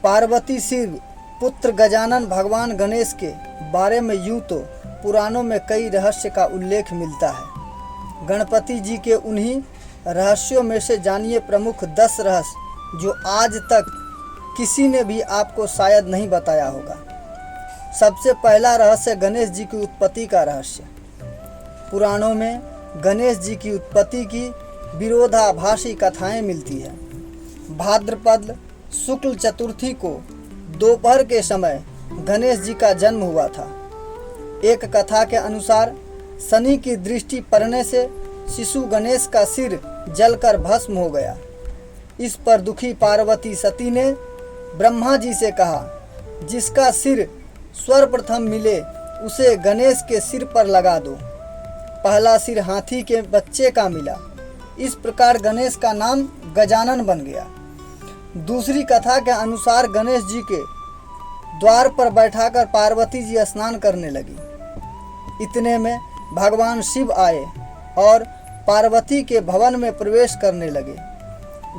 पार्वती शिव पुत्र गजानन भगवान गणेश के बारे में यूं तो पुराणों में कई रहस्य का उल्लेख मिलता है। गणपति जी के उन्हीं रहस्यों में से जानिए प्रमुख 10 रहस्य जो आज तक किसी ने भी आपको शायद नहीं बताया होगा। सबसे पहला रहस्य गणेश जी की उत्पत्ति का रहस्य। पुराणों में गणेश जी की उत्पत्ति की विरोधाभासी कथाएं मिलती हैं। भाद्रपद शुक्ल चतुर्थी को दोपहर के समय गणेश जी का जन्म हुआ था। एक कथा के अनुसार शनि की दृष्टि पड़ने से शिशु गणेश का सिर जलकर भस्म हो गया। इस पर दुखी पार्वती सती ने ब्रह्मा जी से कहा, जिसका सिर सर्वप्रथम मिले उसे गणेश के सिर पर लगा दो। पहला सिर हाथी के बच्चे का मिला। इस प्रकार गणेश का नाम गजानन बन गया। दूसरी कथा के अनुसार गणेश जी के द्वार पर बैठाकर पार्वती जी स्नान करने लगी। इतने में भगवान शिव आए और पार्वती के भवन में प्रवेश करने लगे।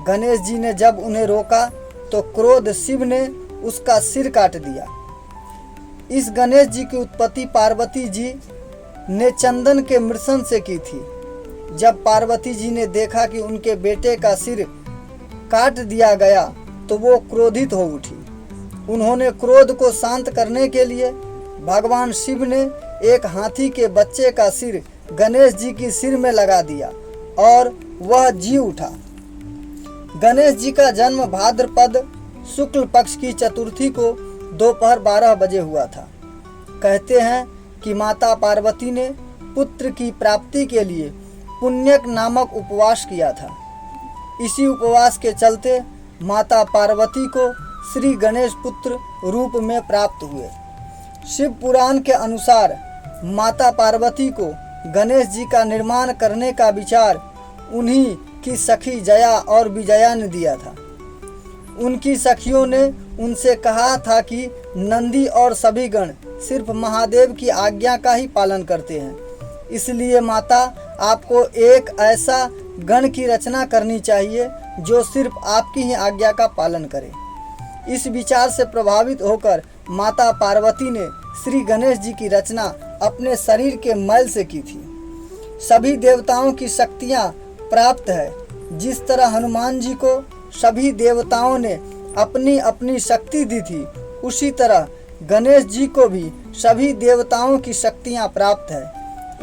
गणेश जी ने जब उन्हें रोका तो क्रोध शिव ने उसका सिर काट दिया। इस गणेश जी की उत्पत्ति पार्वती जी ने चंदन के मिश्रण से की थी। जब पार्वती जी ने देखा कि उनके बेटे का सिर काट दिया गया तो वो क्रोधित हो उठी। उन्होंने क्रोध को शांत करने के लिए भगवान शिव ने एक हाथी के बच्चे का सिर गणेश जी की सिर में लगा दिया और वह जी उठा। गणेश जी का जन्म भाद्रपद शुक्ल पक्ष की चतुर्थी को दोपहर 12 बजे हुआ था। कहते हैं कि माता पार्वती ने पुत्र की प्राप्ति के लिए पुण्यक नामक उपवास किया था। इसी उपवास के चलते माता पार्वती को श्री गणेश पुत्र रूप में प्राप्त हुए। शिव पुराण के अनुसार माता पार्वती को गणेश जी का निर्माण करने का विचार उन्हीं की सखी जया और विजया ने दिया था। उनकी सखियों ने उनसे कहा था कि नंदी और सभी गण सिर्फ महादेव की आज्ञा का ही पालन करते हैं, इसलिए माता आपको एक ऐसा गण की रचना करनी चाहिए जो सिर्फ आपकी ही आज्ञा का पालन करे। इस विचार से प्रभावित होकर माता पार्वती ने श्री गणेश जी की रचना अपने शरीर के मैल से की थी। सभी देवताओं की शक्तियाँ प्राप्त है। जिस तरह हनुमान जी को सभी देवताओं ने अपनी अपनी शक्ति दी थी, उसी तरह गणेश जी को भी सभी देवताओं की शक्तियाँ प्राप्त है।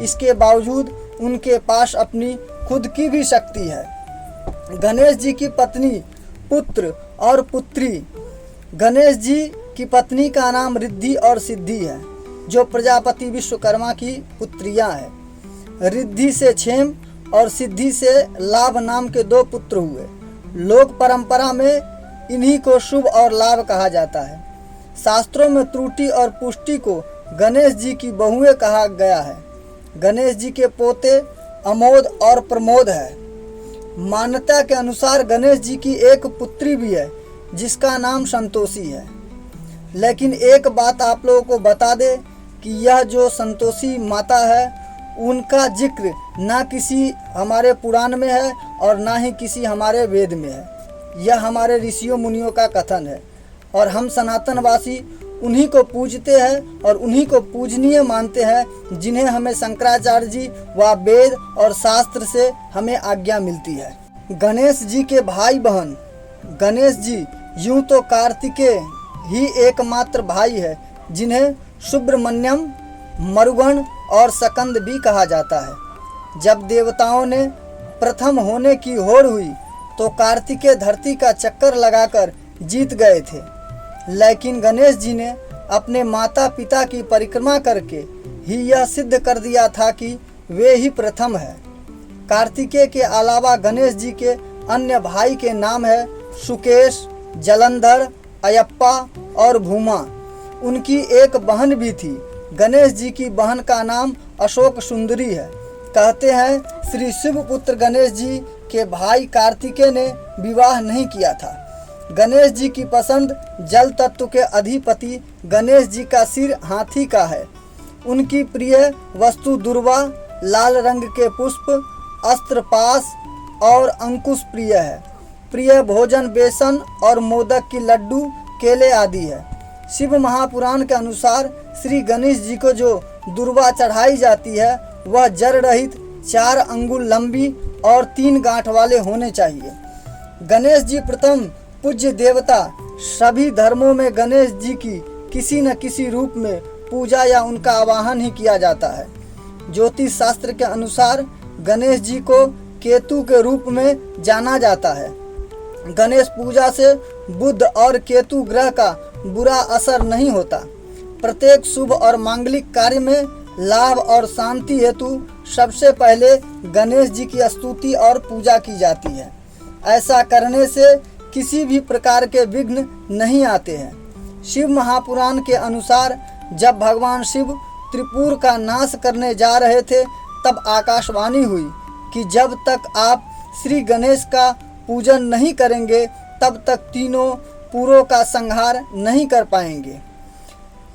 इसके बावजूद उनके पास अपनी खुद की भी शक्ति है। गणेश जी की पत्नी, पुत्र और पुत्री। गणेश जी की पत्नी का नाम रिद्धि और सिद्धि है, जो प्रजापति विश्वकर्मा की पुत्रियां हैं। रिद्धि से क्षेम और सिद्धि से लाभ नाम के 2 पुत्र हुए। लोक परंपरा में इन्हीं को शुभ और लाभ कहा जाता है। शास्त्रों में त्रुटि और पुष्टि को गणेश जी की बहुएं कहा गया है। गणेश जी के पोते अमोद और प्रमोद है। मान्यता के अनुसार गणेश जी की एक पुत्री भी है जिसका नाम संतोषी है। लेकिन एक बात आप लोगों को बता दे कि यह जो संतोषी माता है, उनका जिक्र ना किसी हमारे पुराण में है और ना ही किसी हमारे वेद में है। यह हमारे ऋषियों मुनियों का कथन है और हम सनातनवासी उन्हीं को पूजते हैं और उन्हीं को पूजनीय मानते हैं, जिन्हें हमें शंकराचार्य जी व वेद और शास्त्र से हमें आज्ञा मिलती है। गणेश जी के भाई बहन। गणेश जी यूं तो कार्तिकेय ही एकमात्र भाई है जिन्हें सुब्रमण्यम, मरुगण और सकंद भी कहा जाता है। जब देवताओं ने प्रथम होने की होड़ हुई तो कार्तिकेय धरती का चक्कर लगाकर जीत गए थे, लेकिन गणेश जी ने अपने माता पिता की परिक्रमा करके ही यह सिद्ध कर दिया था कि वे ही प्रथम है। कार्तिकेय के अलावा गणेश जी के अन्य भाई के नाम है सुकेश, जलंधर, अयप्पा और भूमा। उनकी एक बहन भी थी। गणेश जी की बहन का नाम अशोक सुंदरी है। कहते हैं श्री शिव पुत्र गणेश जी के भाई कार्तिकेय ने विवाह नहीं किया था। गणेश जी की पसंद जल तत्व के अधिपति गणेश जी का सिर हाथी का है। उनकी प्रिय वस्तु दुर्वा, लाल रंग के पुष्प, अस्त्र, पास और अंकुश प्रिय है। प्रिय भोजन बेसन और मोदक की लड्डू केले आदि है। शिव महापुराण के अनुसार श्री गणेश जी को जो दुर्वा चढ़ाई जाती है वह जड़ रहित 4 अंगुल लंबी और 3 गांठ वाले होने चाहिए। गणेश जी प्रथम पूज्य देवता। सभी धर्मों में गणेश जी की किसी न किसी रूप में पूजा या उनका आवाहन ही किया जाता है। ज्योतिष शास्त्र के अनुसार गणेश जी को केतु के रूप में जाना जाता है। गणेश पूजा से बुध और केतु ग्रह का बुरा असर नहीं होता। प्रत्येक शुभ और मांगलिक कार्य में लाभ और शांति हेतु सबसे पहले गणेश जी की स्तुति और पूजा की जाती है। ऐसा करने से किसी भी प्रकार के विघ्न नहीं आते हैं। शिव महापुराण के अनुसार जब भगवान शिव त्रिपुर का नाश करने जा रहे थे तब आकाशवाणी हुई कि जब तक आप श्री गणेश का पूजन नहीं करेंगे तब तक तीनों पुरों का संहार नहीं कर पाएंगे।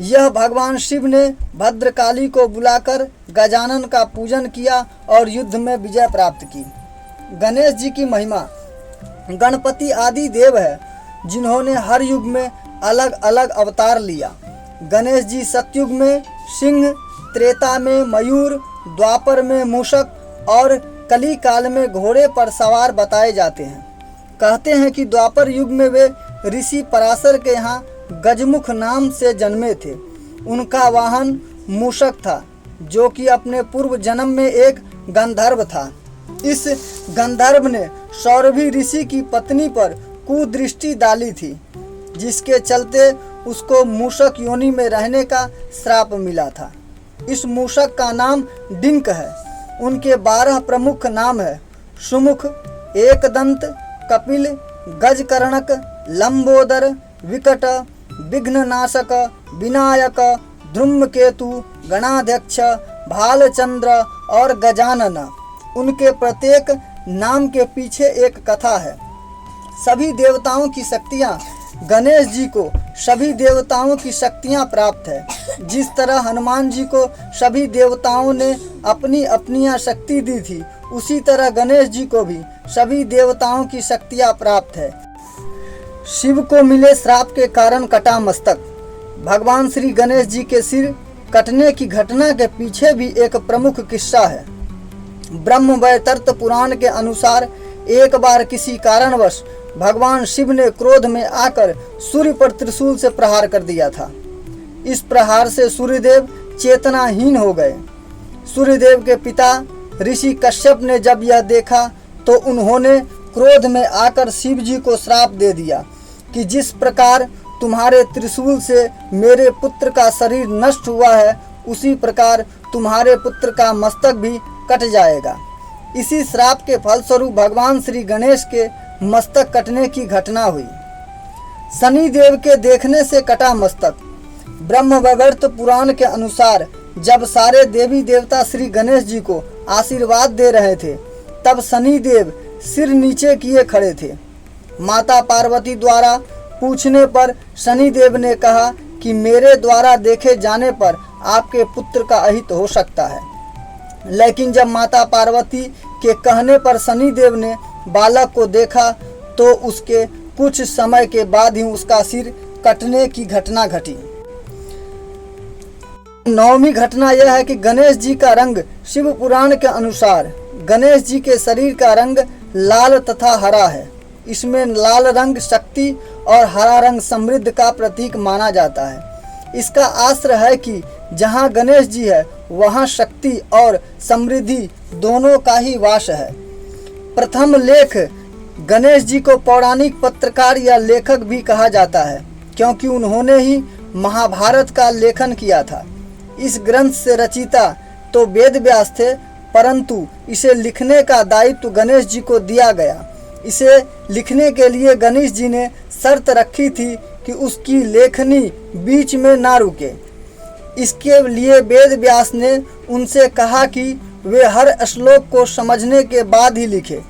यह भगवान शिव ने भद्रकाली को बुलाकर गजानन का पूजन किया और युद्ध में विजय प्राप्त की। गणेश जी की महिमा। गणपति आदि देव है जिन्होंने हर युग में अलग अलग अवतार लिया। गणेश जी सतयुग में सिंह, त्रेता में मयूर, द्वापर में मूषक और कली काल में घोड़े पर सवार बताए जाते हैं। कहते हैं कि द्वापर युग में वे ऋषि पराशर के यहाँ गजमुख नाम से जन्मे थे। उनका वाहन मूषक था जो कि अपने पूर्व जन्म में एक गंधर्व था। इस गंधर्व ने सौरभी ऋषि की पत्नी पर कुदृष्टि डाली थी जिसके चलते उसको मूषक योनि में रहने का श्राप मिला था। इस मूषक का नाम डिंक है। उनके 12 प्रमुख नाम है सुमुख, एकदंत, कपिल, गजकर्णक, लंबोदर, विकट, विघ्ननाशक, विनायक, धूम्रकेतु, गणाध्यक्ष, भालचंद्र और गजानन। उनके प्रत्येक नाम के पीछे एक कथा है। सभी देवताओं की शक्तियाँ गणेश जी को सभी देवताओं की शक्तियाँ प्राप्त है। जिस तरह हनुमान जी को सभी देवताओं ने अपनी अपनी शक्ति दी थी उसी तरह गणेश जी को भी सभी देवताओं की शक्तियाँ प्राप्त है। शिव को मिले श्राप के कारण कटा मस्तक। भगवान श्री गणेश जी के सिर कटने की घटना के पीछे भी एक प्रमुख किस्सा है। ब्रह्म वैवर्त पुराण के अनुसार एक बार किसी कारणवश भगवान शिव ने क्रोध में आकर सूर्य पर त्रिशूल से प्रहार कर दिया था। इस प्रहार से सूर्यदेव चेतनाहीन हो गए। सूर्यदेव के पिता ऋषि कश्यप ने जब यह देखा तो उन्होंने क्रोध में आकर शिव जी को श्राप दे दिया कि जिस प्रकार तुम्हारे त्रिशूल से मेरे पुत्र का शरीर नष्ट हुआ है उसी प्रकार तुम्हारे पुत्र का मस्तक भी कट जाएगा। इसी श्राप के फलस्वरूप भगवान श्री गणेश के मस्तक कटने की घटना हुई। शनि देव के देखने से कटा मस्तक। ब्रह्म वैवर्त पुराण के अनुसार जब सारे देवी देवता श्री गणेश जी को आशीर्वाद दे रहे थे तब शनि देव सिर नीचे किए खड़े थे। माता पार्वती द्वारा पूछने पर शनि देव ने कहा कि मेरे द्वारा देखे जाने पर आपके पुत्र का अहित हो सकता है। लेकिन जब माता पार्वती के कहने पर शनि देव ने बालक को देखा तो उसके कुछ समय के बाद ही उसका सिर कटने की घटना घटी। 9वीं घटना यह है कि गणेश जी का रंग। शिव पुराण के अनुसार गणेश जी के शरीर का रंग लाल तथा हरा है। इसमें लाल रंग शक्ति और हरा रंग समृद्धि का प्रतीक माना जाता है। इसका आश्रय है कि जहाँ गणेश जी है वहाँ शक्ति और समृद्धि दोनों का ही वास है। प्रथम लेख गणेश जी को पौराणिक पत्रकार या लेखक भी कहा जाता है क्योंकि उन्होंने ही महाभारत का लेखन किया था। इस ग्रंथ से रचयिता तो वेद व्यास थे परंतु इसे लिखने का दायित्व गणेश जी को दिया गया। इसे लिखने के लिए गणेश जी ने शर्त रखी थी कि उसकी लेखनी बीच में ना रुके। इसके लिए वेद व्यास ने उनसे कहा कि वे हर श्लोक को समझने के बाद ही लिखे।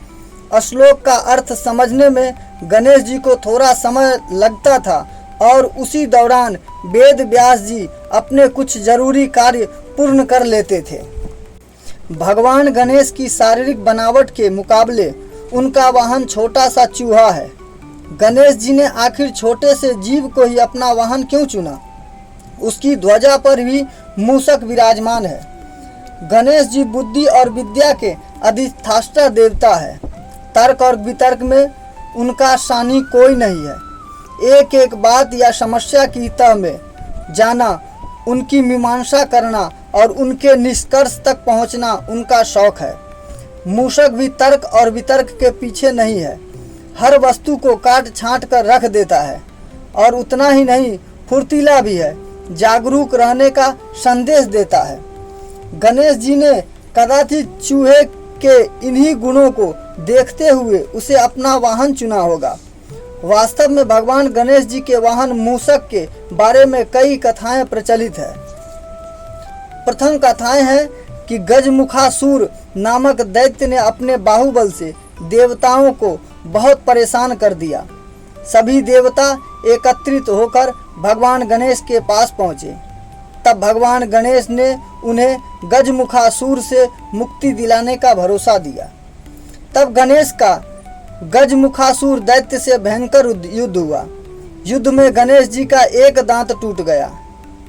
श्लोक का अर्थ समझने में गणेश जी को थोड़ा समय लगता था और उसी दौरान वेद व्यास जी अपने कुछ जरूरी कार्य पूर्ण कर लेते थे। भगवान गणेश की शारीरिक बनावट के मुकाबले उनका वाहन छोटा सा चूहा है। गणेश जी ने आखिर छोटे से जीव को ही अपना वाहन क्यों चुना? उसकी ध्वजा पर भी मूषक विराजमान है। गणेश जी बुद्धि और विद्या के अधिष्ठाता देवता है। तर्क और वितर्क में उनका सानी कोई नहीं है। एक एक बात या समस्या की तह में जाना, उनकी मीमांसा करना और उनके निष्कर्ष तक पहुंचना उनका शौक है। मूषक भी तर्क और वितर्क के पीछे नहीं है। हर वस्तु को काट छांट कर रख देता है और उतना ही नहीं, फुर्तीला भी है, जागरूक रहने का संदेश देता है। गणेश जी ने कदाचित चूहे के इन्हीं गुणों को देखते हुए उसे अपना वाहन चुना होगा। वास्तव में भगवान गणेश जी के वाहन मूषक के बारे में कई कथाएं प्रचलित है। प्रथम कथाएं हैं कि गजमुखासुर नामक दैत्य ने अपने बाहुबल से देवताओं को बहुत परेशान कर दिया। सभी देवता एकत्रित होकर भगवान गणेश के पास पहुँचे। तब भगवान गणेश ने उन्हें गजमुखासुर से मुक्ति दिलाने का भरोसा दिया। तब गणेश का गजमुखासुर दैत्य से भयंकर युद्ध हुआ। युद्ध में गणेश जी का एक दांत टूट गया।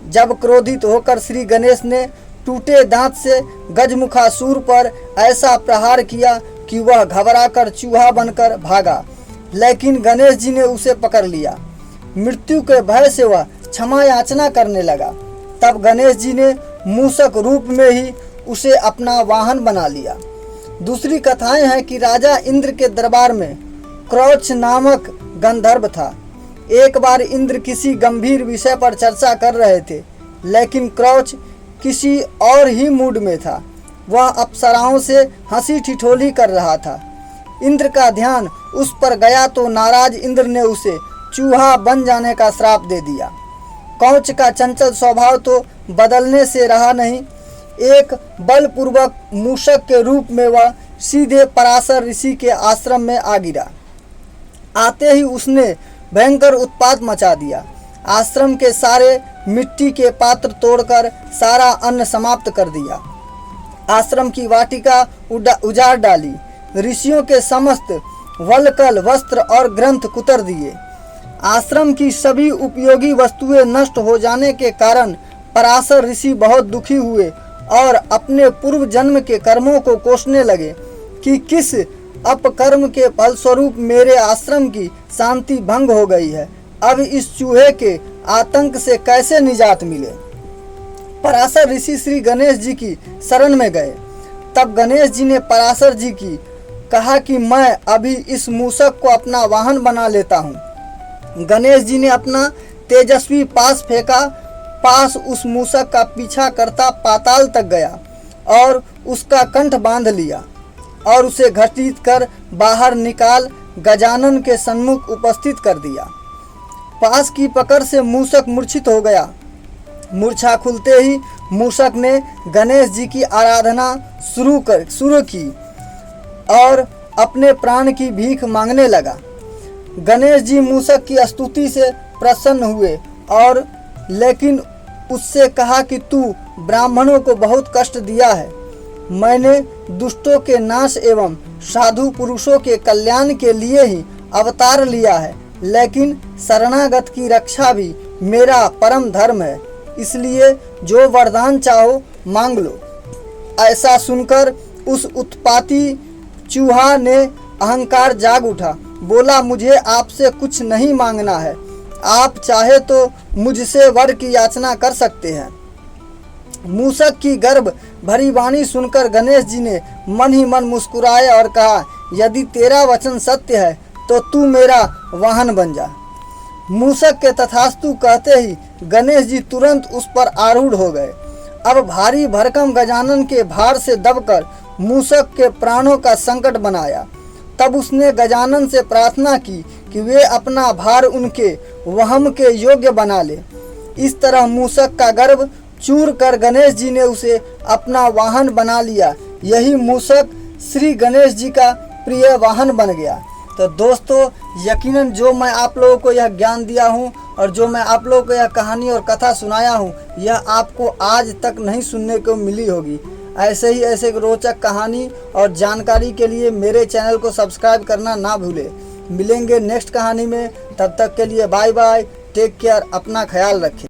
जब क्रोधित होकर श्री गणेश ने टूटे दांत से गजमुखासुर पर ऐसा प्रहार किया कि वह घबराकर चूहा बनकर भागा, लेकिन गणेश जी ने उसे पकड़ लिया। मृत्यु के भय से वह क्षमा याचना करने लगा। तब गणेश जी ने मूषक रूप में ही उसे अपना वाहन बना लिया। दूसरी कथाएं हैं कि राजा इंद्र के दरबार में क्रौच नामक गंधर्व था। एक बार इंद्र किसी गंभीर विषय पर चर्चा कर रहे थे, लेकिन क्रौच किसी और ही मूड में था। वह अप्सराओं से हंसी ठिठोली कर रहा था। इंद्र का ध्यान उस पर गया तो नाराज इंद्र ने उसे चूहा बन जाने का श्राप दे दिया। क्रौच का चंचल स्वभाव तो बदलने से रहा नहीं। एक बलपूर्वक मूषक के रूप में वह सीधे पराशर ऋषि के आश्रम में आ गिरा। आते ही उसने भयंकर उत्पात मचा दिया। आश्रम के सारे मिट्टी के पात्र तोड़कर सारा अन्न समाप्त कर दिया। आश्रम की वाटिका उजाड़ डाली। ऋषियों के समस्त वल्कल वस्त्र और ग्रंथ कुतर दिए। आश्रम की सभी उपयोगी वस्तुएं नष्ट हो जाने के कारण पराशर ऋषि बहुत दुखी हुए और अपने पूर्व जन्म के कर्मों को कोसने लगे कि किस अपकर्म के फलस्वरूप मेरे आश्रम की शांति भंग हो गई है। अब इस चूहे के आतंक से कैसे निजात मिले। पराशर ऋषि श्री गणेश जी की शरण में गए। तब गणेश जी ने पराशर जी की कहा कि मैं अभी इस मूषक को अपना वाहन बना लेता हूँ। गणेश जी ने अपना तेजस्वी पास फेंका। पास उस मूषक का पीछा करता पाताल तक गया और उसका कंठ बांध लिया और उसे घसीट कर बाहर निकाल गजानन के सम्मुख उपस्थित कर दिया। पास की पकड़ से मूषक मूर्छित हो गया। मूर्छा खुलते ही मूषक ने गणेश जी की आराधना शुरू की और अपने प्राण की भीख मांगने लगा। गणेश जी मूषक की स्तुति से प्रसन्न हुए और लेकिन उससे कहा कि तू ब्राह्मणों को बहुत कष्ट दिया है। मैंने दुष्टों के नाश एवं साधु पुरुषों के कल्याण के लिए ही अवतार लिया है, लेकिन शरणागत की रक्षा भी मेरा परम धर्म है। इसलिए जो वरदान चाहो मांग लो। ऐसा सुनकर उस उत्पाती चूहा ने अहंकार जाग उठा। बोला, मुझे आपसे कुछ नहीं मांगना है। आप चाहे तो मुझसे वर की याचना कर सकते हैं। मूषक की गर्भ भरी वाणी सुनकर गणेश जी ने मन ही मन मुस्कुराए और कहा, यदि तेरा वचन सत्य है तो तू मेरा वाहन बन जा। मूषक के तथास्तु कहते ही गणेश जी तुरंत उस पर आरूढ़ हो गए। अब भारी भरकम गजानन के भार से दबकर मूषक के प्राणों का संकट बनाया। तब उसने गजानन से प्रार्थना की कि वे अपना भार उनके वहम के योग्य बना ले। इस तरह मूषक का गर्भ चूर कर गणेश जी ने उसे अपना वाहन बना लिया। यही मूषक श्री गणेश जी का प्रिय वाहन बन गया। तो दोस्तों, यकीनन जो मैं आप लोगों को यह ज्ञान दिया हूँ और जो मैं आप लोगों को यह कहानी और कथा सुनाया हूँ, यह आपको आज तक नहीं सुनने को मिली होगी। ऐसे ही रोचक कहानी और जानकारी के लिए मेरे चैनल को सब्सक्राइब करना ना भूलें। मिलेंगे नेक्स्ट कहानी में। तब तक के लिए बाय बाय, टेक केयर, अपना ख्याल रखें।